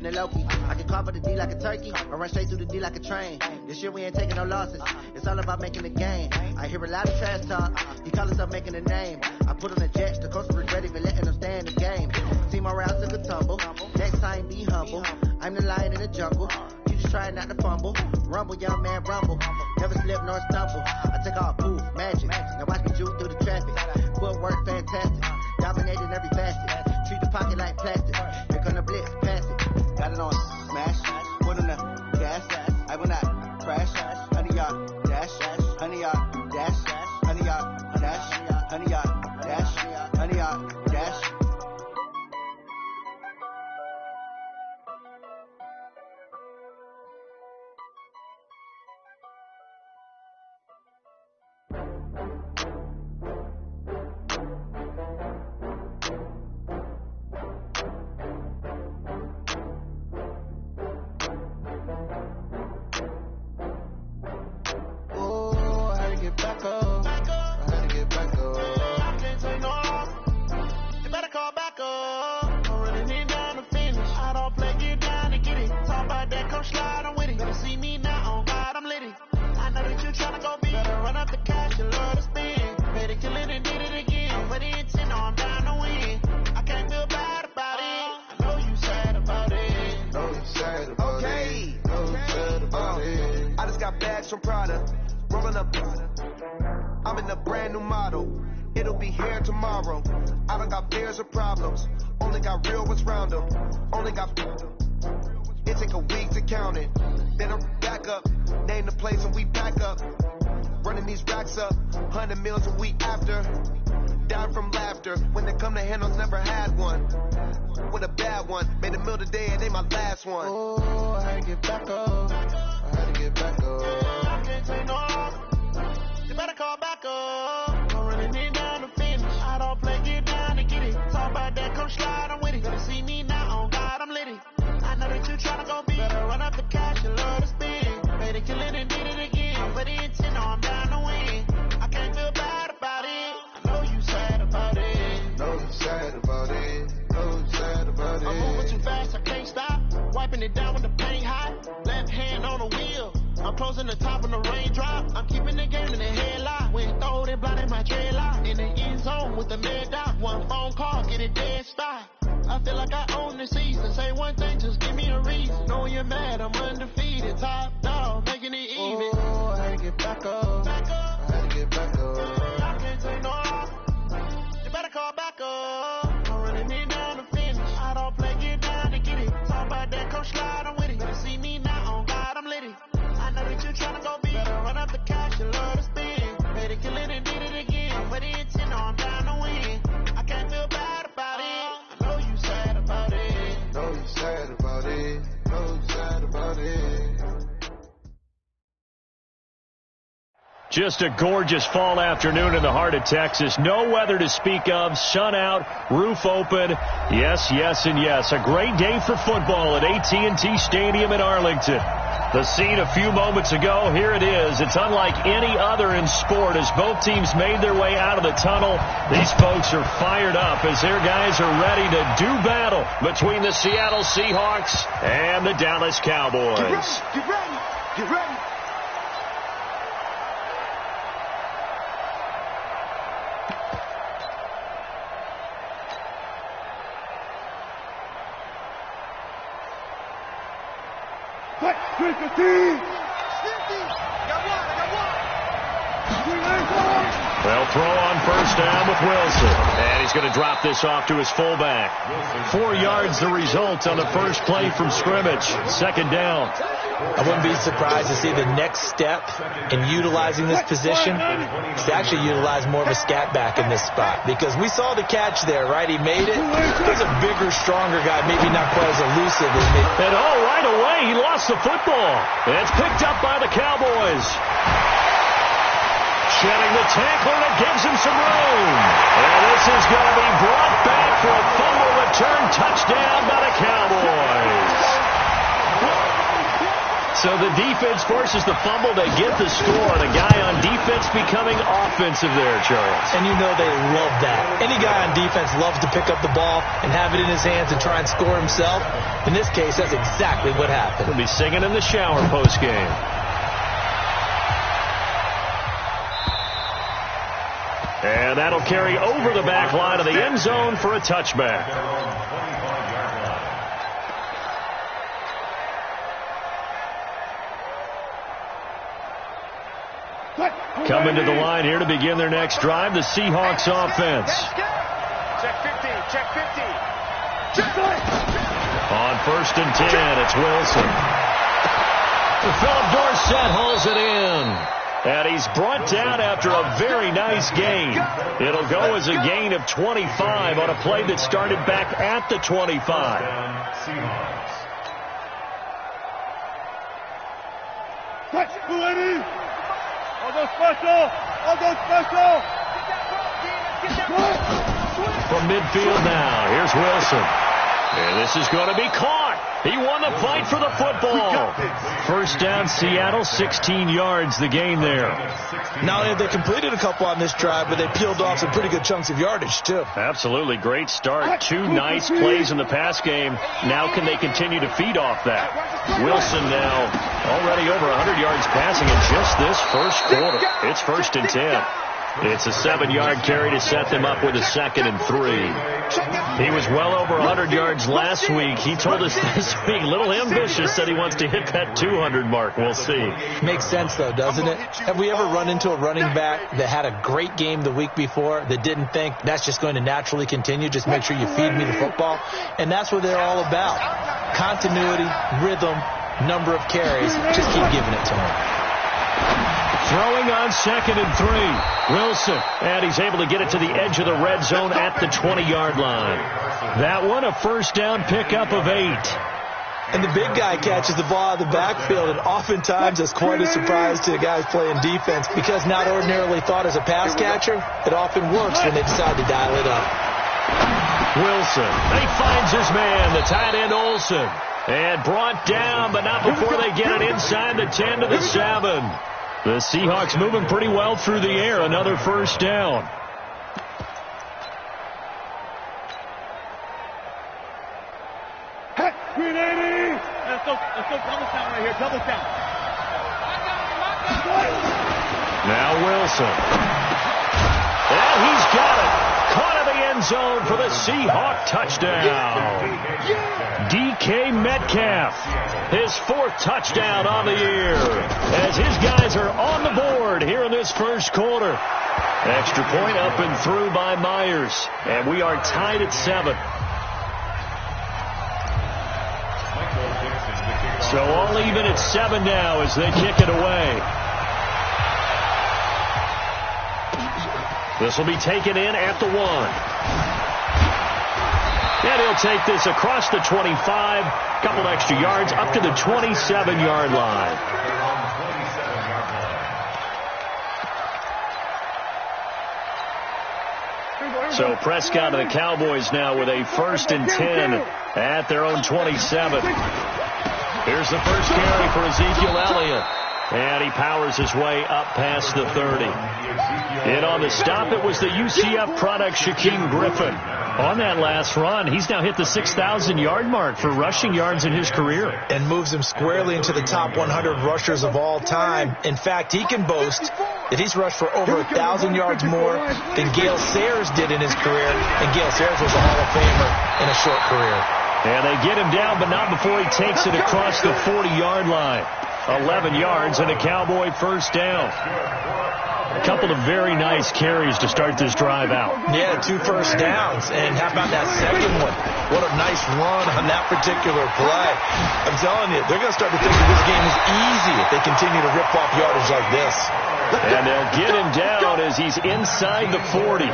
I can carve up the D like a turkey or run straight through the D like a train. This year we ain't taking no losses. It's all about making the game. I hear a lot of trash talk. He call himself making a name. I put on the Jets. The coach regret even letting them stay in the game. Team morale took a tumble. Next time be humble. I'm the lion in the jungle. You just try not to fumble. Rumble, young man, rumble. Never slip nor stumble. I take off, poof, magic. Now watch me juke through the traffic. Footwork fantastic. Dominating every facet. Treat the pocket like plastic. Here come the blitz, pass it. Got it on smash, put on the gas. I will not crash. Honey yard dash, honey yard dash, honey yard dash, honey yard dash, honey yard dash. From Prada, rolling up. I'm in a brand new model. It'll be here tomorrow. I don't got fears or problems. Only got real ones round them. Only got. It take a week to count it. Then I'm back up. Name the place and we pack up. Running these racks up. 100 meals a week after. Down from laughter. When they come to handles, never had one. With a bad one. Made a meal today and they my last one. Oh, I had to get back up. I had to get back up. I can't take no off. You better call back up. I'm running in down the finish. I don't play, get down to get it. Talk about that, come slide, I'm with it. Gonna see me now, on God, I'm litty. I know that you tryna go big. Better run up the cash, you love to spin. Made it, kill it, and did it again. But the intent, no, I'm down to win. I can't feel bad about it. I know you sad about it. Know you sad about it. Know you sad about it. I'm moving too fast, I can't stop. Wiping it down when the paint hot. Left hand on the wheel. I'm closing the top when the raindrop. I'm keeping the game in the headlock. When throw it, blinding my dreadlock. In the end zone with the mid dot. One phone call, get it dead stop. I feel like I own the season. Say one thing, just give me a reason. Knowing you're mad, I'm undefeated. Top dog, making it even. Oh, I had to get back up. I had to get back up. I can't take no off. You better call back up. I'm running in down the finish. I don't play, get down to get it. Talk about that, come slide, I'm with it. Better see me now, on God, I'm litty. I know that you tryna go big. Better run up the cash, you love to spin. Made it, kill it, and did it again. But the intent, no, I'm down to win. I can't feel bad about it. I know you sad about it. Know you sad about it. Know you sad about it. Just a gorgeous fall afternoon in the heart of Texas. No weather to speak of. Sun out, roof open. Yes, yes, and yes. A great day for football at AT&T Stadium in Arlington. The scene a few moments ago, here it is. It's unlike any other in sport as both teams made their way out of the tunnel. These folks are fired up as their guys are ready to do battle between the Seattle Seahawks and the Dallas Cowboys. Get ready, get ready, get ready. They'll throw on first down with Wilson. And he's going to drop this off to his fullback. 4 yards the result on the first play from scrimmage. Second down. I wouldn't be surprised to see the next step in utilizing this position is to actually utilize more of a scat back in this spot. Because we saw the catch there, right? He made it. He's a bigger, stronger guy, maybe not quite as elusive as me. And right away, he lost the football. And it's picked up by the Cowboys. Shedding the tackler that gives him some room. And this is going to be brought back for a fumble return touchdown by the Cowboys. So the defense forces the fumble. They get the score. The guy on defense becoming offensive there, Charles. And you know they love that. Any guy on defense loves to pick up the ball and have it in his hands and try and score himself. In this case, that's exactly what happened. He'll be singing in the shower post-game. And that'll carry over the back line of the end zone for a touchback. Coming to the line here to begin their next drive, the Seahawks offense. Check 50, check 50. On 1st and 10, it's Wilson. Philip Dorsett hauls it in. And he's brought down after a very nice gain. It'll go as a gain of 25 on a play that started back at the 25. I'll go special. I'll go special. From midfield now, here's Wilson. And this is going to be caught. He won the fight for the football. First down, Seattle, 16 yards, the gain there. Not only have they completed a couple on this drive, but they peeled off some pretty good chunks of yardage, too. Absolutely. Great start. 2 nice plays in the pass game. Now can they continue to feed off that? Wilson now already over 100 yards passing in just this first quarter. It's 1st and 10. It's a 7-yard carry to set them up with a 2nd and 3. He was well over 100 yards last week. He told us this week, a little ambitious, said he wants to hit that 200 mark. We'll see. Makes sense, though, doesn't it? Have we ever run into a running back that had a great game the week before that didn't think that's just going to naturally continue? Just make sure you feed me the football. And that's what they're all about. Continuity, rhythm, number of carries. Just keep giving it to him. Throwing on 2nd and 3. Wilson, and he's able to get it to the edge of the red zone at the 20-yard line. That one, a first down pickup of 8. And the big guy catches the ball out of the backfield, and oftentimes that's quite a surprise to the guys playing defense because not ordinarily thought as a pass catcher, it often works when they decide to dial it up. Wilson, he finds his man, the tight end Olsen, and brought down, but not before they get it inside the 10 to the 7. The Seahawks moving pretty well through the air. Another first down. Hey, 380. Let's go double count right here. Double count. Now Wilson. And he's got it. Caught in the end zone for the Seahawk touchdown. DK Metcalf, his 4th touchdown on the year, as his guys are on the board here in this first quarter. Extra point up and through by Myers, and we are tied at 7. So all even at 7 now as they kick it away. This will be taken in at the 1. And he'll take this across the 25, couple extra yards, up to the 27-yard line. So Prescott and the Cowboys now with a 1st and 10 at their own 27. Here's the first carry for Ezekiel Elliott. And he powers his way up past the 30. And on the stop, it was the UCF product, Shaquem Griffin. On that last run, he's now hit the 6,000-yard mark for rushing yards in his career. And moves him squarely into the top 100 rushers of all time. In fact, he can boast that he's rushed for over 1,000 yards more than Gale Sayers did in his career. And Gale Sayers was a Hall of Famer in a short career. And they get him down, but not before he takes it across the 40-yard line. 11 yards and a Cowboy first down. A couple of very nice carries to start this drive out. Yeah, 2 first downs. And how about that second one? What a nice run on that particular play. I'm telling you, they're going to start to think that this game is easy if they continue to rip off yardage like this. And they'll get him down as he's inside the 40.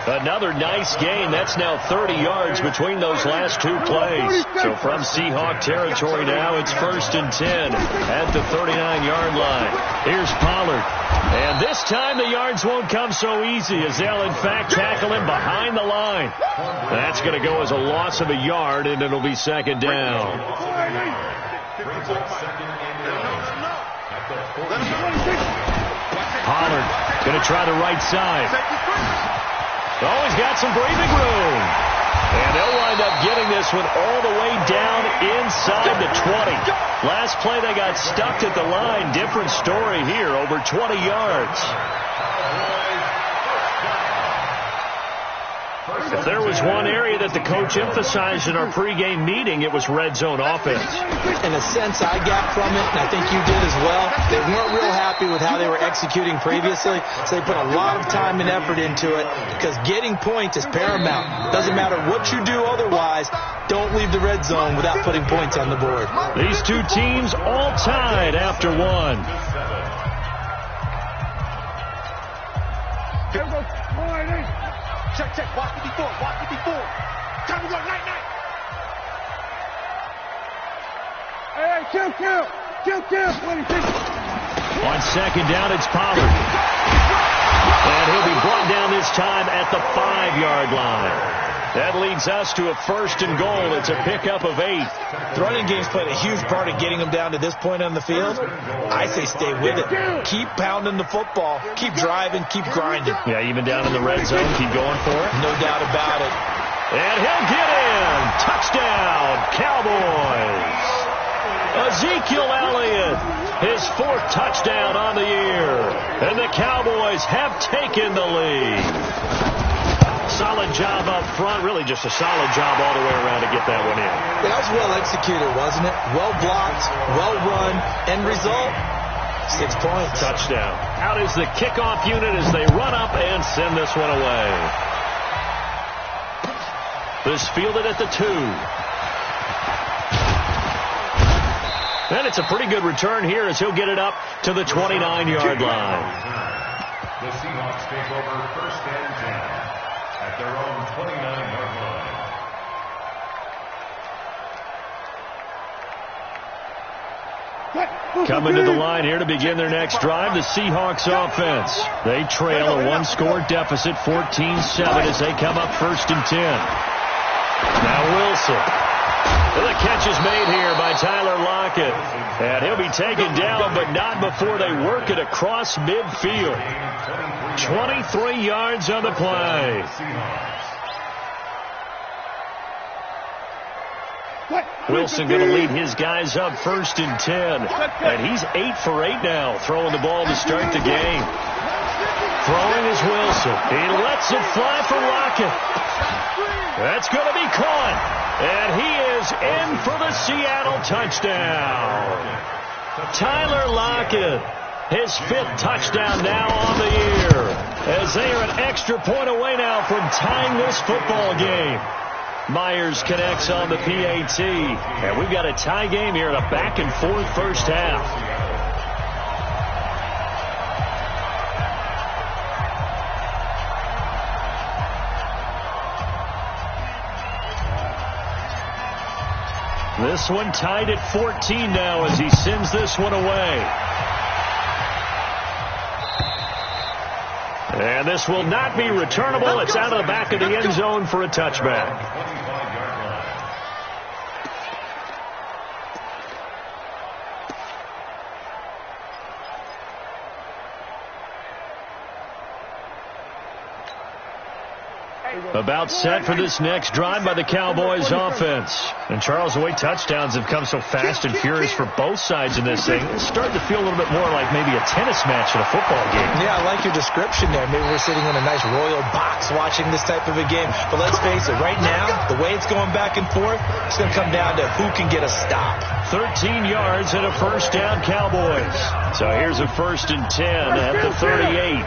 Another nice gain. That's now 30 yards between those last 2 plays. So from Seahawk territory now, it's 1st and 10 at the 39-yard line. Here's Pollard. And this time the yards won't come so easy as they'll, in fact, tackle him behind the line. That's going to go as a loss of a yard, and it'll be 2nd down. Pollard going to try the right side. Oh, he's got some breathing room. And they'll wind up getting this one all the way down inside the 20. Last play, they got stuck at the line. Different story here, over 20 yards. If there was one area that the coach emphasized in our pregame meeting, it was red zone offense. In a sense, I got from it, and I think you did as well. They weren't real happy with how they were executing previously, so they put a lot of time and effort into it because getting points is paramount. Doesn't matter what you do otherwise, don't leave the red zone without putting points on the board. These two teams all tied after one. Here we go. Check, check. Watch 54. Watch 54. Time to go. Night, night. Hey, kill. 26. On second down, it's Pollard. And he'll be brought down this time at the 5-yard line. That leads us to a 1st and goal. It's a pickup of 8. The running game's played a huge part of getting them down to this point on the field. I say stay with it. Keep pounding the football. Keep driving. Keep grinding. Yeah, even down in the red zone, keep going for it. No doubt about it. And he'll get in. Touchdown, Cowboys. Ezekiel Elliott, his 4th touchdown on the year. And the Cowboys have taken the lead. Solid job up front. Really just a solid job all the way around to get that one in. That was well executed, wasn't it? Well blocked, well run. End result, 6 points. Touchdown. Out is the kickoff unit as they run up and send this one away. This fielded at the 2. And it's a pretty good return here as he'll get it up to the 29-yard line. The Seahawks take over 1st and 10 at their own 29-yard line. Coming to the line here to begin their next drive, the Seahawks offense. They trail a 1-score deficit, 14-7, as they come up 1st and 10. Now Wilson. The catch is made here by Tyler Lockett. And he'll be taken down, but not before they work it across midfield. 23 yards on the play. Wilson going to lead his guys up 1st and 10. And he's 8 for 8 now, throwing the ball to start the game. Throwing is Wilson. He lets it fly for Lockett. That's going to be caught. And he is in for the Seattle touchdown. Tyler Lockett, his 5th touchdown now on the year, as they are an extra point away now from tying this football game. Myers connects on the PAT, and we've got a tie game here in a back-and-forth first half. This one tied at 14 now as he sends this one away. And this will not be returnable. It's out of the back of the end zone for a touchback. About set for this next drive by the Cowboys offense. And Charles, the way touchdowns have come so fast and furious for both sides in this thing, it's starting to feel a little bit more like maybe a tennis match in a football game. Yeah, I like your description there. Maybe we're sitting in a nice royal box watching this type of a game. But let's face it, right now, the way it's going back and forth, it's going to come down to who can get a stop. 13 yards and a 1st down, Cowboys. So here's a 1st and 10 at the 38.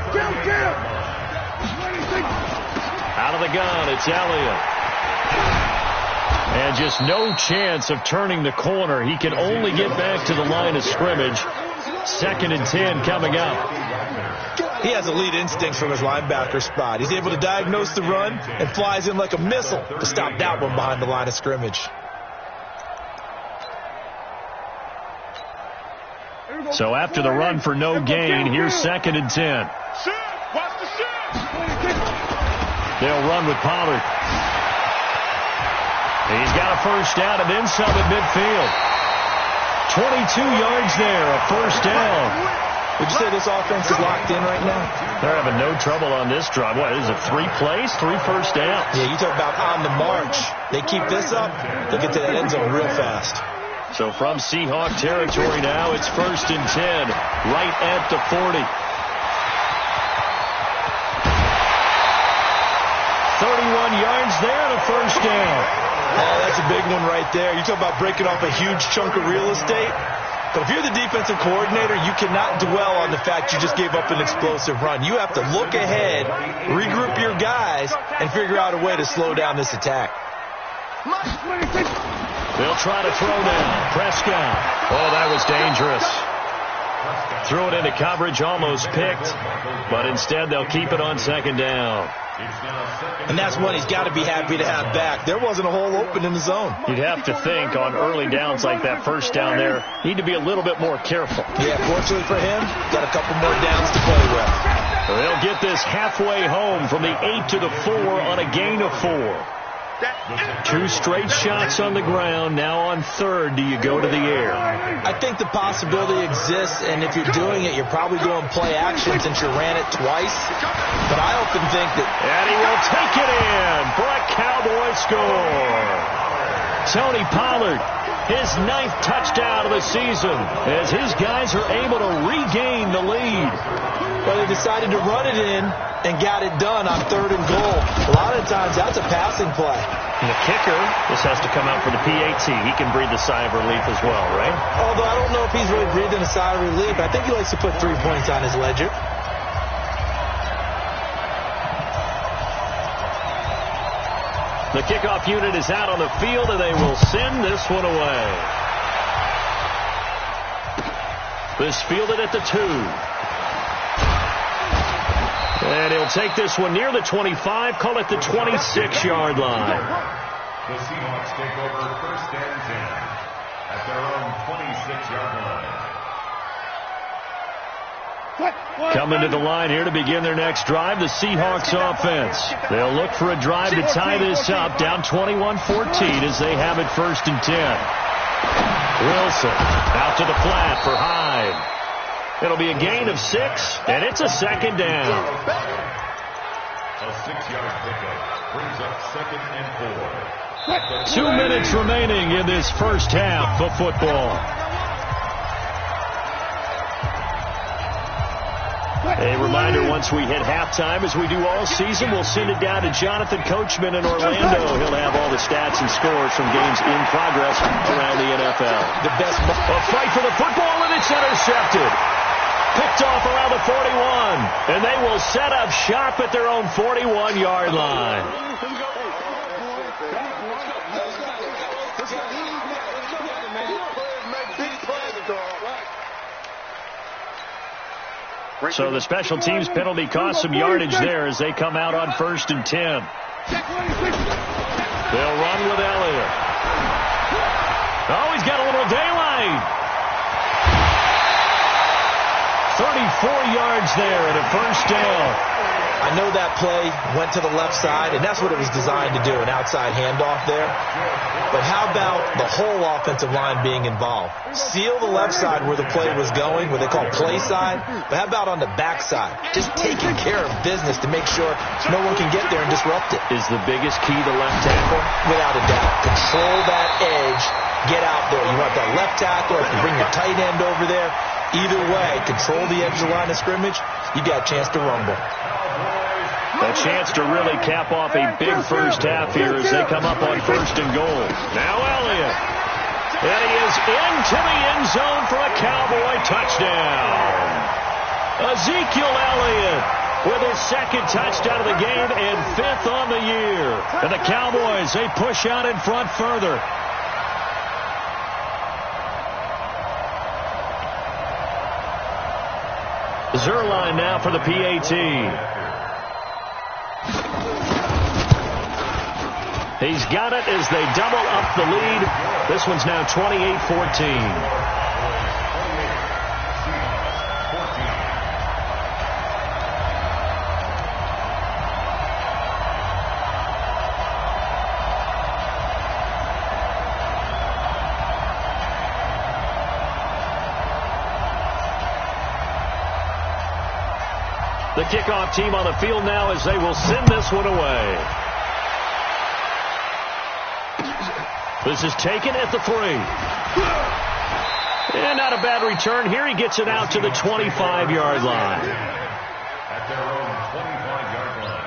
Out of the gun, it's Elliott. And just no chance of turning the corner. He can only get back to the line of scrimmage. 2nd and 10 coming up. He has elite instincts from his linebacker spot. He's able to diagnose the run and flies in like a missile to stop that one behind the line of scrimmage. So after the run for no gain, here's 2nd and 10. They'll run with Pollard. He's got a 1st down and then some at midfield. 22 yards there, a first down. Would you say this offense is locked in right now? They're having no trouble on this drive. What is it, 3 plays, 3 first downs? Yeah, you talk about on the march. They keep this up, they'll get to that end zone real fast. So from Seahawk territory now, it's 1st and 10, right at the 40. 31 yards there and a first down. Oh, that's a big one right there. You talk about breaking off a huge chunk of real estate. But if you're the defensive coordinator, you cannot dwell on the fact you just gave up an explosive run. You have to look ahead, regroup your guys, and figure out a way to slow down this attack. They'll try to throw now. Prescott. Oh, that was dangerous. Threw it into coverage, almost picked, but instead they'll keep it on 2nd down. And that's one he's got to be happy to have back. There wasn't a hole open in the zone. You'd have to think on early downs like that, first down there, need to be a little bit more careful. Yeah, fortunately for him, got a couple more downs to play with. They'll get this halfway home from the 8 to the 4 on a gain of 4. 2 straight shots on the ground. Now on 3rd, do you go to the air? I think the possibility exists, and if you're doing it, you're probably going play action since you ran it twice. But I often think that... And he will take it in for a Cowboy score. Tony Pollard, his 9th touchdown of the season, as his guys are able to regain the lead. Well, they decided to run it in and got it done on 3rd and goal. A lot of times, that's a passing play. And the kicker, this has to come out for the PAT. He can breathe the sigh of relief as well, right? Although I don't know if he's really breathing a sigh of relief. I think he likes to put 3 points on his ledger. The kickoff unit is out on the field, and they will send this one away. This fielded at the 2. And he'll take this one near the 25, call it the 26-yard line. The Seahawks take over 1st and 10 at their own 26-yard line. Coming to the line here to begin their next drive, the Seahawks offense. They'll look for a drive to tie this up, down 21-14 as they have it 1st and 10. Wilson out to the flat for Hyde. It'll be a gain of 6, and it's a 2nd down. A 6-yard pickup brings up 2nd and 4. 2 minutes remaining in this first half of football. A reminder, once we hit halftime, as we do all season, we'll send it down to Jonathan Coachman in Orlando. He'll have all the stats and scores from games in progress around the NFL. The best. A fight for the football, and it's intercepted. Picked off around the 41, and they will set up shop at their own 41-yard line. So the special teams penalty cost some yardage there as they come out on 1st and 10. They'll run with Elliott. Oh, he's got a little daylight. 34 yards there and a first down. I know that play went to the left side, and that's what it was designed to do, an outside handoff there. But how about the whole offensive line being involved? Seal the left side where the play was going, what they call play side. But how about on the back side? Just taking care of business to make sure no one can get there and disrupt it. Is the biggest key the left tackle? Without a doubt. Control that edge. Get out there. You want that left tackle, if you bring your tight end over there. Either way, control the edge of the line of scrimmage, you got a chance to rumble. A chance to really cap off a big first half here as they come up on 1st and goal. Now Elliott. And he is into the end zone for a Cowboy touchdown. Ezekiel Elliott with his 2nd touchdown of the game and 5th on the year. And the Cowboys, they push out in front further. Zerline now for the PAT. He's got it as they double up the lead. This one's now 28-14. The kickoff team on the field now as they will send this one away. This is taken at the 3. And not a bad return here. He gets it out to the 25-yard line. At their own 25-yard line.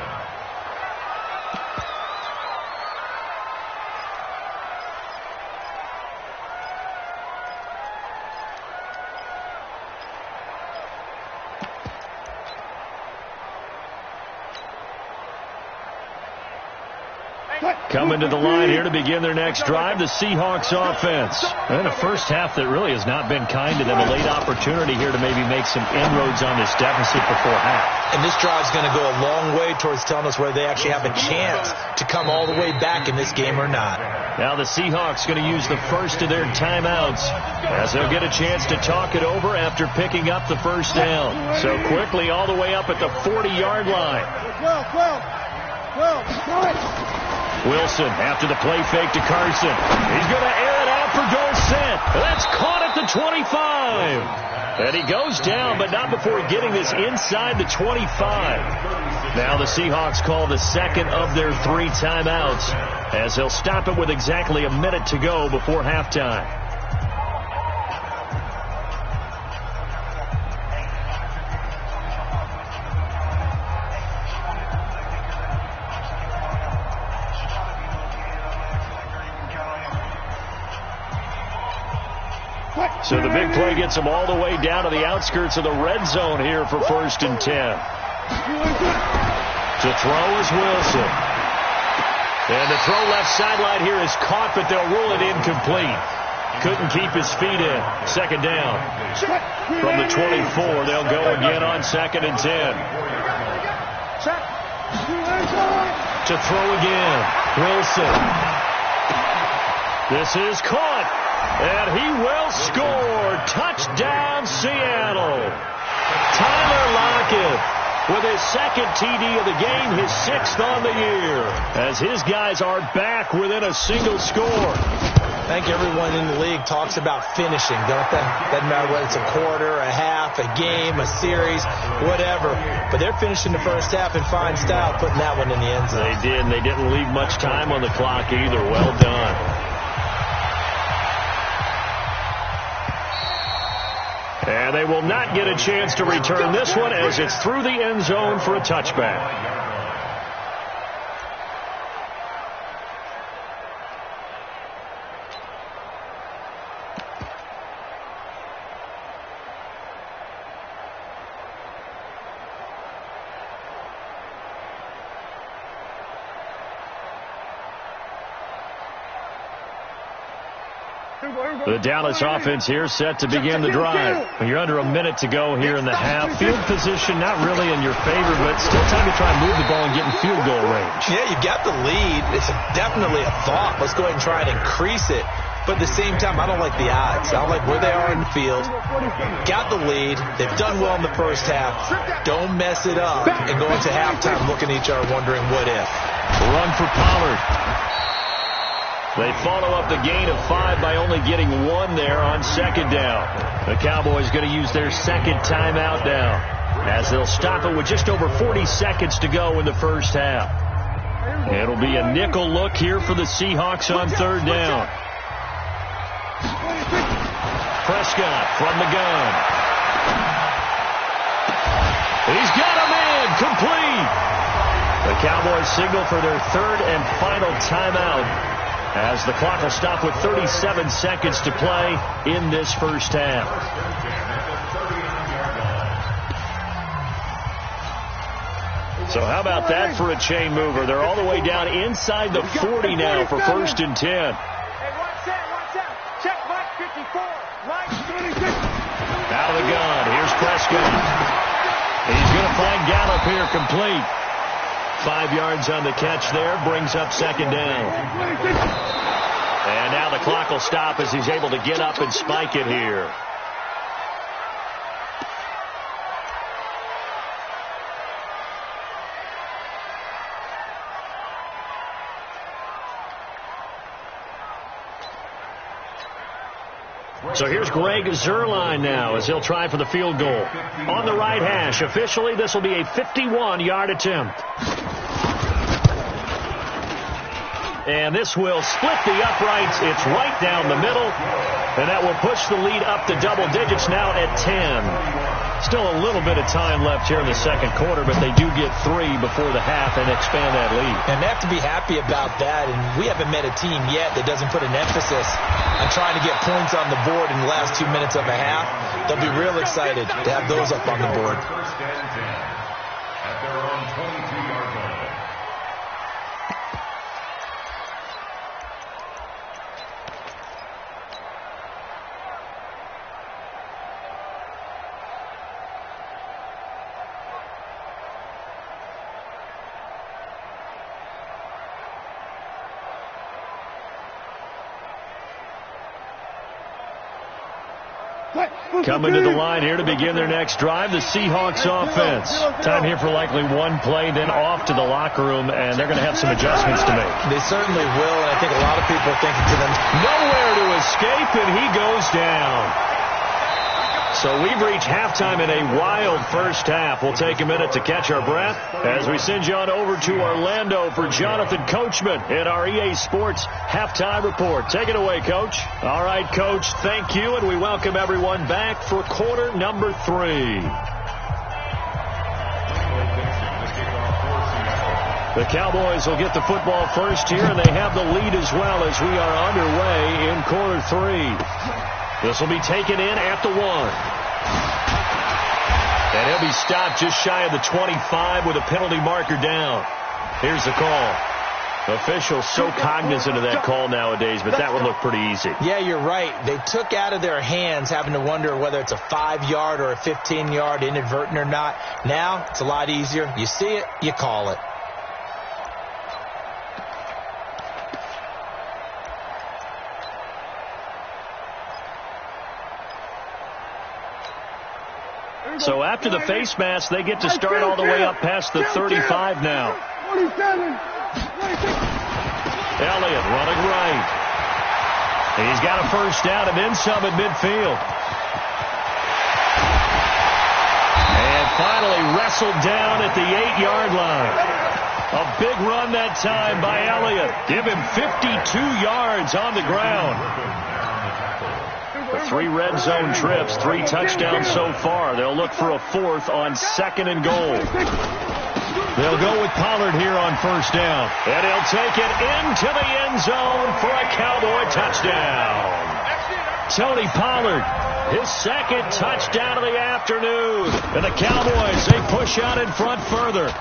Coming to the line here to begin their next drive, the Seahawks offense. And a first half that really has not been kind to them. A late opportunity here to maybe make some inroads on this deficit before half. And this drive is going to go a long way towards telling us whether they actually have a chance to come all the way back in this game or not. Now the Seahawks going to use the first of their timeouts as they'll get a chance to talk it over after picking up the first down. So quickly all the way up at the 40-yard line. Wilson after the play fake to Carson. He's going to air it out for Dorsett. That's caught at the 25. And he goes down, but not before getting this inside the 25. Now the Seahawks call the second of their 3 timeouts as they'll stop it with exactly a minute to go before halftime. So the big play gets them all the way down to the outskirts of the red zone here for 1st and 10. To throw is Wilson. And the throw left sideline here is caught, but they'll rule it incomplete. Couldn't keep his feet in. 2nd down. From the 24, they'll go again on 2nd and 10. To throw again. Wilson. This is caught. And he will score. Touchdown, Seattle. Tyler Lockett with his 2nd TD of the game, his 6th on the year, as his guys are back within a single score. I think everyone in the league talks about finishing, don't they? Doesn't matter whether it's a quarter, a half, a game, a series, whatever. But they're finishing the first half in fine style, putting that one in the end zone. They did, and they didn't leave much time on the clock either. Well done. And they will not get a chance to return this one as it's through the end zone for a touchback. The Dallas offense here set to begin the drive. You're under a minute to go here in the half. Field position not really in your favor, but still time to try and move the ball and get in field goal range. Yeah, you've got the lead. It's definitely a thought. Let's go ahead and try and increase it. But at the same time, I don't like the odds. I don't like where they are in the field. Got the lead. They've done well in the first half. Don't mess it up and go into halftime looking at each other wondering what if. Run for Pollard. They follow up the gain of 5 by only getting 1 there on 2nd down. The Cowboys going to use their 2nd timeout now as they'll stop it with just over 40 seconds to go in the first half. It'll be a nickel look here for the Seahawks on 3rd down. Prescott from the gun. He's got a man complete. The Cowboys signal for their 3rd and final timeout as the clock will stop with 37 seconds to play in this first half. So how about that for a chain mover? They're all the way down inside the 40 now for 1st and 10. Hey, watch out. Check Mike 54. Mike 26. Out of the gun. Here's Prescott. He's going to find Gallup here complete. 5 yards on the catch there, brings up 2nd down. And now the clock will stop as he's able to get up and spike it here. So here's Greg Zuerlein now as he'll try for the field goal. On the right hash, officially this will be a 51-yard attempt. And this will split the uprights. It's right down the middle. And that will push the lead up to double digits now at 10. Still a little bit of time left here in the second quarter, but they do get 3 before the half and expand that lead. And they have to be happy about that. And we haven't met a team yet that doesn't put an emphasis on trying to get points on the board in the last 2 minutes of a half. They'll be real excited to have those up on the board. First and 10 at their own 22-yard line. Coming to the line here to begin their next drive, the Seahawks offense. Time here for likely one play, then off to the locker room, and they're going to have some adjustments to make. They certainly will, and I think a lot of people are thinking to them, nowhere to escape, and he goes down. So we've reached halftime in a wild first half. We'll take a minute to catch our breath as we send you on over to Orlando for Jonathan Coachman in our EA Sports Halftime Report. Take it away, Coach. All right, Coach, thank you, and we welcome everyone back for quarter number 3. The Cowboys will get the football first here, and they have the lead as well as we are underway in quarter 3. This will be taken in at the 1. And he'll be stopped just shy of the 25 with a penalty marker down. Here's the call. Officials so cognizant of that call nowadays, but that would look pretty easy. Yeah, you're right. They took out of their hands having to wonder whether it's a 5-yard or a 15-yard inadvertent or not. Now, it's a lot easier. You see it, you call it. So after the face mask, they get to start all the way up past the 35 now. Elliott running right. He's got a first down and then some at midfield. And finally wrestled down at the 8-yard line. A big run that time by Elliott. Give him 52 yards on the ground. 3 red zone trips, 3 touchdowns so far. They'll look for a 4th on 2nd and goal. They'll go with Pollard here on first down. And he'll take it into the end zone for a Cowboy touchdown. Tony Pollard, his 2nd touchdown of the afternoon. And the Cowboys, they push out in front further.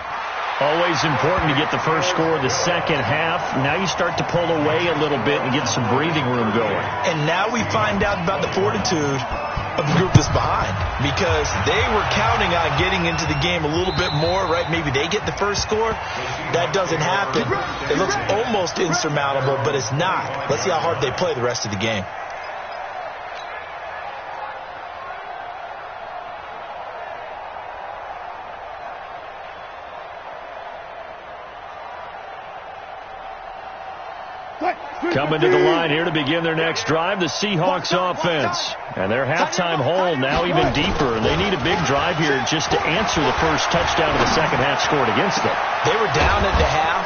Always important to get the first score of the second half. Now you start to pull away a little bit and get some breathing room going. And now we find out about the fortitude of the group that's behind, because they were counting on getting into the game a little bit more, right? Maybe they get the first score. That doesn't happen. It looks almost insurmountable, but it's not. Let's see how hard they play the rest of the game. Coming to the line here to begin their next drive, the Seahawks offense. And their halftime hole now even deeper, and they need a big drive here just to answer the first touchdown of the second half scored against them. They were down at the half.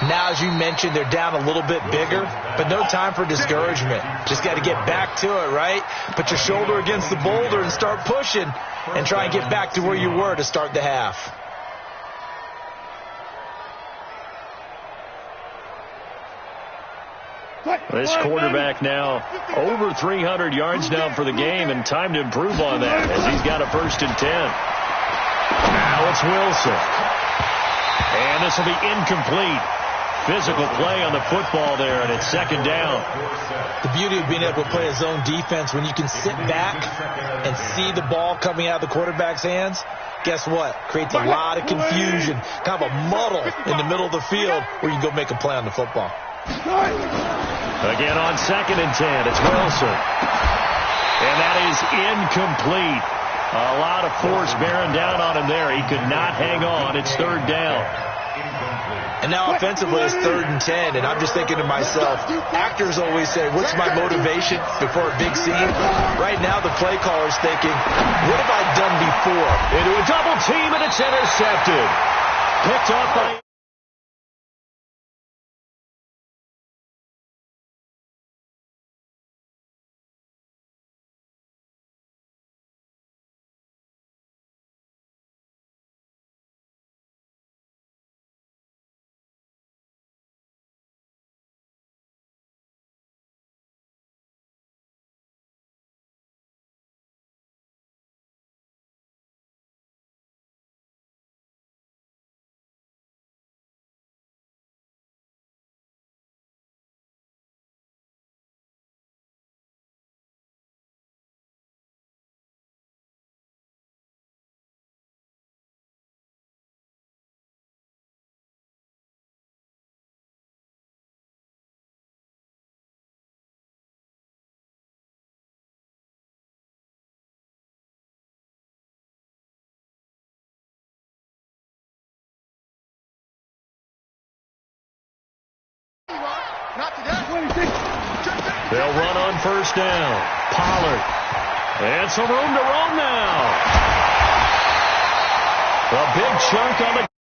Now, as you mentioned, they're down a little bit bigger, but no time for discouragement. Just got to get back to it, right? Put your shoulder against the boulder and start pushing and try and get back to where you were to start the half. This quarterback now over 300 yards now for the game, and time to improve on that as he's got a 1st and 10. Now it's Wilson. And this will be incomplete. Physical play on the football there, and it's 2nd down. The beauty of being able to play a zone defense, when you can sit back and see the ball coming out of the quarterback's hands, guess what? Creates a lot of confusion, kind of a muddle in the middle of the field where you can go make a play on the football. Again on 2nd and 10, it's Wilson. And that is incomplete. A lot of force bearing down on him there. He could not hang on. It's 3rd down. And now offensively it's 3rd and 10, and I'm just thinking to myself, actors always say, what's my motivation before a big scene? Right now the play caller's thinking, what have I done before? Into a double team, and it's intercepted. Picked up by... They'll run on 1st down. Pollard. And some room to roam now. A big chunk on the